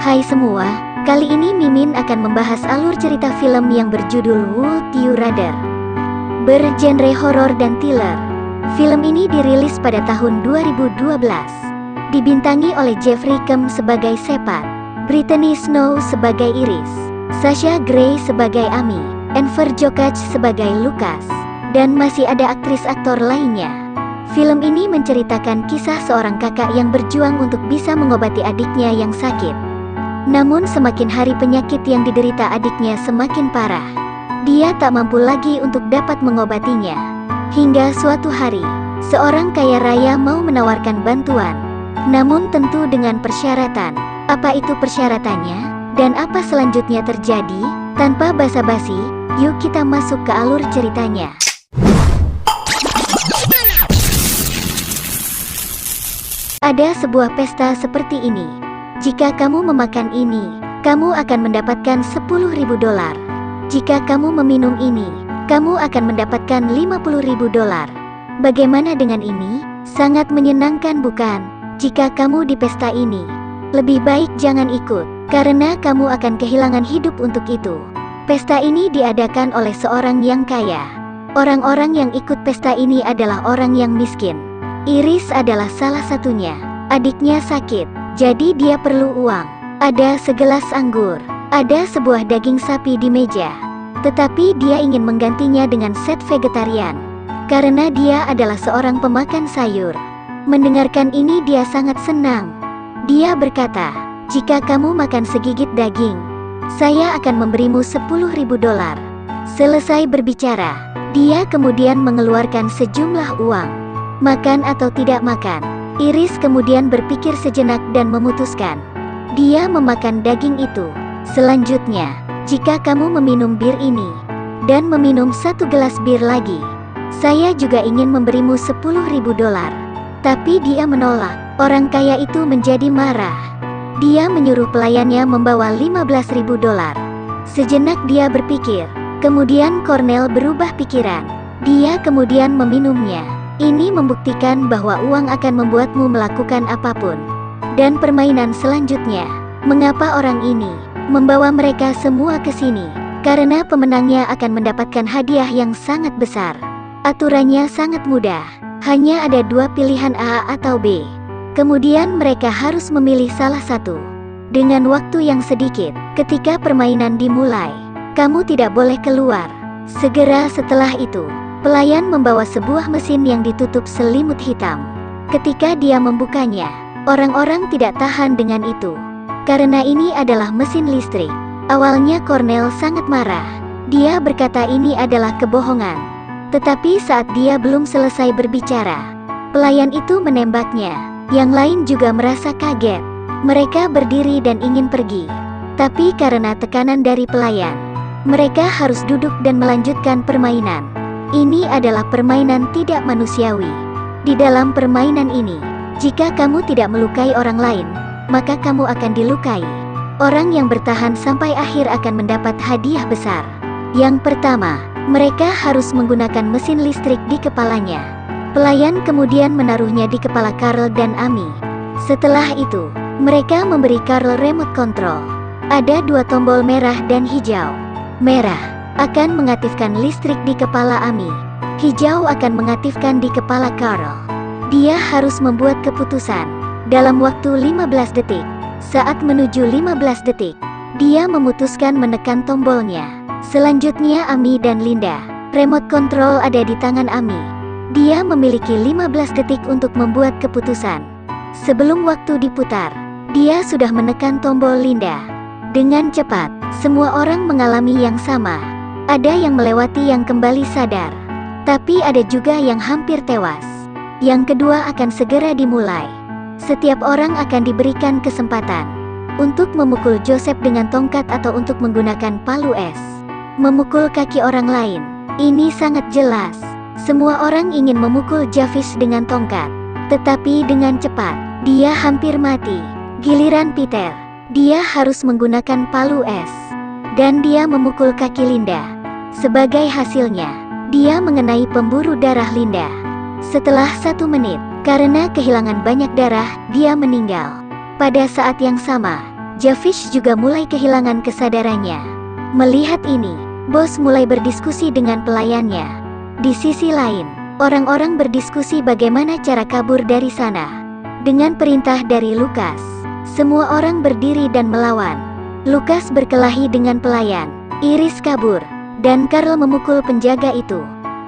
Hai semua, kali ini Mimin akan membahas alur cerita film yang berjudul Would You Rather, bergenre horor dan thriller. Film ini dirilis pada tahun 2012. Dibintangi oleh Jeffrey Combs sebagai Shepard, Brittany Snow sebagai Iris, Sasha Grey sebagai Amy, Enver Jokic sebagai Lucas, dan masih ada aktris-aktor lainnya. Film ini menceritakan kisah seorang kakak yang berjuang untuk bisa mengobati adiknya yang sakit. Namun semakin hari penyakit yang diderita adiknya semakin parah. Dia tak mampu lagi untuk dapat mengobatinya. Hingga suatu hari, seorang kaya raya mau menawarkan bantuan. Namun tentu dengan persyaratan. Apa itu persyaratannya? Dan apa selanjutnya terjadi? Tanpa basa-basi, yuk kita masuk ke alur ceritanya. Ada sebuah pesta seperti ini. Jika kamu memakan ini, kamu akan mendapatkan $10.000. Jika kamu meminum ini, kamu akan mendapatkan $50.000. Bagaimana dengan ini? Sangat menyenangkan bukan? Jika kamu di pesta ini, lebih baik jangan ikut, karena kamu akan kehilangan hidup untuk itu. Pesta ini diadakan oleh seorang yang kaya. Orang-orang yang ikut pesta ini adalah orang yang miskin. Iris adalah salah satunya. Adiknya sakit, jadi dia perlu uang. Ada segelas anggur, ada sebuah daging sapi di meja. Tetapi dia ingin menggantinya dengan set vegetarian, karena dia adalah seorang pemakan sayur. Mendengarkan ini dia sangat senang. Dia berkata, jika kamu makan segigit daging, saya akan memberimu $10.000. Selesai berbicara, dia kemudian mengeluarkan sejumlah uang. Makan atau tidak makan? Iris kemudian berpikir sejenak dan memutuskan. Dia memakan daging itu. Selanjutnya, jika kamu meminum bir ini, dan meminum satu gelas bir lagi, saya juga ingin memberimu $10.000. Tapi dia menolak. Orang kaya itu menjadi marah. Dia menyuruh pelayannya membawa $15.000. Sejenak dia berpikir. Kemudian Cornell berubah pikiran. Dia kemudian meminumnya. Ini membuktikan bahwa uang akan membuatmu melakukan apapun. Dan permainan selanjutnya, mengapa orang ini membawa mereka semua ke sini? Karena pemenangnya akan mendapatkan hadiah yang sangat besar. Aturannya sangat mudah, hanya ada dua pilihan A atau B. Kemudian mereka harus memilih salah satu. Dengan waktu yang sedikit, ketika permainan dimulai, kamu tidak boleh keluar. Segera setelah itu, pelayan membawa sebuah mesin yang ditutup selimut hitam. Ketika dia membukanya, orang-orang tidak tahan dengan itu. Karena ini adalah mesin listrik. Awalnya Cornell sangat marah. Dia berkata ini adalah kebohongan. Tetapi saat dia belum selesai berbicara, pelayan itu menembaknya. Yang lain juga merasa kaget. Mereka berdiri dan ingin pergi. Tapi karena tekanan dari pelayan, mereka harus duduk dan melanjutkan permainan. Ini adalah permainan tidak manusiawi. Di dalam permainan ini, jika kamu tidak melukai orang lain, maka kamu akan dilukai. Orang yang bertahan sampai akhir akan mendapat hadiah besar. Yang pertama, mereka harus menggunakan mesin listrik di kepalanya. Pelayan kemudian menaruhnya di kepala Carl dan Amy. Setelah itu, mereka memberi Carl remote control. Ada dua tombol merah dan hijau. Merah akan mengaktifkan listrik di kepala Amy. Hijau akan mengaktifkan di kepala Carl. Dia harus membuat keputusan dalam waktu 15 detik. Saat menuju 15 detik, dia memutuskan menekan tombolnya. Selanjutnya Amy dan Linda. Remote control ada di tangan Amy. Dia memiliki 15 detik untuk membuat keputusan. Sebelum waktu diputar, dia sudah menekan tombol Linda. Dengan cepat, semua orang mengalami yang sama. Ada yang melewati yang kembali sadar. Tapi ada juga yang hampir tewas. Yang kedua akan segera dimulai. Setiap orang akan diberikan kesempatan untuk memukul Joseph dengan tongkat atau untuk menggunakan palu es. Memukul kaki orang lain. Ini sangat jelas. Semua orang ingin memukul Jarvis dengan tongkat. Tetapi dengan cepat, dia hampir mati. Giliran Peter. Dia harus menggunakan palu es. Dan dia memukul kaki Linda. Sebagai hasilnya, dia mengenai pembuluh darah Linda. Setelah 1 menit, karena kehilangan banyak darah, dia meninggal. Pada saat yang sama, Javish juga mulai kehilangan kesadarannya. Melihat ini, bos mulai berdiskusi dengan pelayannya. Di sisi lain, orang-orang berdiskusi bagaimana cara kabur dari sana. Dengan perintah dari Lukas, semua orang berdiri dan melawan. Lukas berkelahi dengan pelayan, Iris kabur, dan Carl memukul penjaga itu.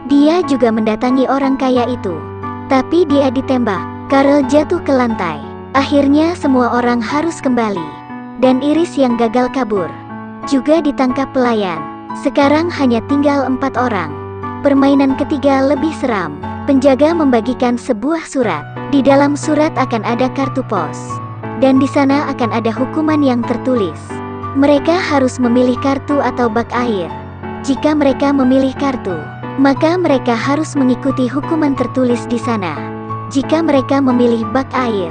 Dia juga mendatangi orang kaya itu. Tapi dia ditembak, Carl jatuh ke lantai. Akhirnya semua orang harus kembali. Dan Iris yang gagal kabur juga ditangkap pelayan. Sekarang hanya tinggal 4 orang. Permainan ketiga lebih seram. Penjaga membagikan sebuah surat. Di dalam surat akan ada kartu pos. Dan di sana akan ada hukuman yang tertulis. Mereka harus memilih kartu atau bak air. Jika mereka memilih kartu, maka mereka harus mengikuti hukuman tertulis di sana. Jika mereka memilih bak air,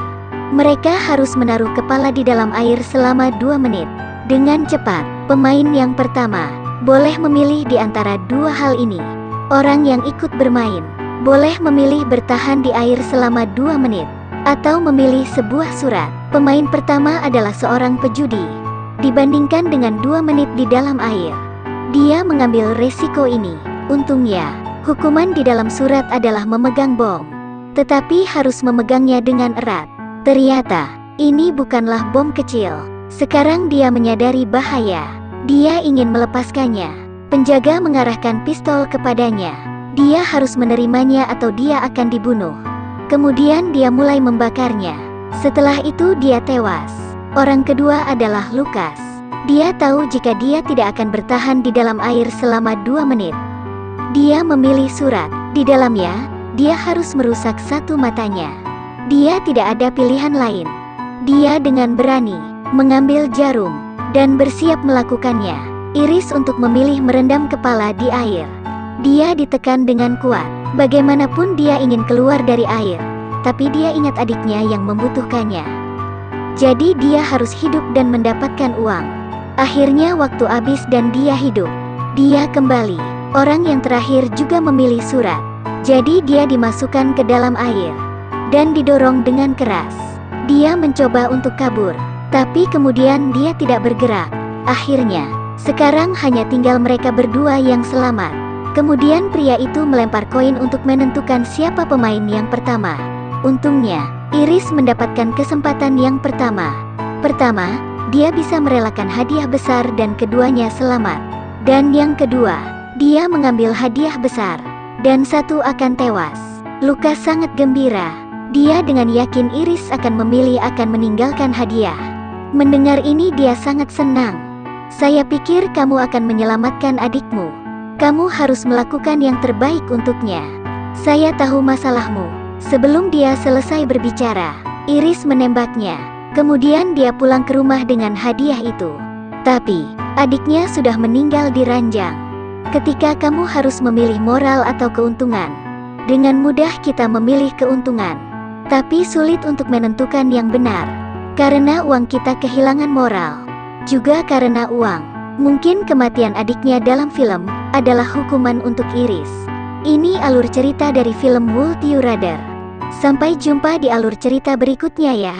mereka harus menaruh kepala di dalam air selama 2 menit. Dengan cepat, pemain yang pertama boleh memilih di antara 2 hal ini. Orang yang ikut bermain boleh memilih bertahan di air selama 2 menit, atau memilih sebuah surat. Pemain pertama adalah seorang pejudi. Dibandingkan dengan 2 menit di dalam air, dia mengambil resiko ini. Untungnya, hukuman di dalam surat adalah memegang bom. Tetapi harus memegangnya dengan erat. Ternyata, ini bukanlah bom kecil. Sekarang dia menyadari bahaya. Dia ingin melepaskannya. Penjaga mengarahkan pistol kepadanya. Dia harus menerimanya atau dia akan dibunuh. Kemudian dia mulai membakarnya. Setelah itu dia tewas. Orang kedua adalah Lukas. Dia tahu jika dia tidak akan bertahan di dalam air selama 2 menit. Dia memilih surat. Di dalamnya, dia harus merusak satu matanya. Dia tidak ada pilihan lain. Dia dengan berani mengambil jarum dan bersiap melakukannya. Iris untuk memilih merendam kepala di air. Dia ditekan dengan kuat. Bagaimanapun dia ingin keluar dari air, tapi dia ingat adiknya yang membutuhkannya. Jadi dia harus hidup dan mendapatkan uang. Akhirnya waktu habis dan dia hidup. Dia kembali. Orang yang terakhir juga memilih surat. Jadi dia dimasukkan ke dalam air dan didorong dengan keras. Dia mencoba untuk kabur, tapi kemudian dia tidak bergerak. Akhirnya, sekarang hanya tinggal mereka berdua yang selamat. Kemudian pria itu melempar koin untuk menentukan siapa pemain yang pertama. Untungnya, Iris mendapatkan kesempatan yang pertama. Pertama, dia bisa merelakan hadiah besar dan keduanya selamat. Dan yang kedua, dia mengambil hadiah besar, dan satu akan tewas. Lukas sangat gembira. Dia dengan yakin Iris akan memilih akan meninggalkan hadiah. Mendengar ini dia sangat senang. Saya pikir kamu akan menyelamatkan adikmu. Kamu harus melakukan yang terbaik untuknya. Saya tahu masalahmu. Sebelum dia selesai berbicara, Iris menembaknya. Kemudian dia pulang ke rumah dengan hadiah itu. Tapi, adiknya sudah meninggal di ranjang. Ketika kamu harus memilih moral atau keuntungan, dengan mudah kita memilih keuntungan. Tapi sulit untuk menentukan yang benar. Karena uang kita kehilangan moral. Juga karena uang. Mungkin kematian adiknya dalam film adalah hukuman untuk Iris. Ini alur cerita dari film Would You Rather. Sampai jumpa di alur cerita berikutnya ya.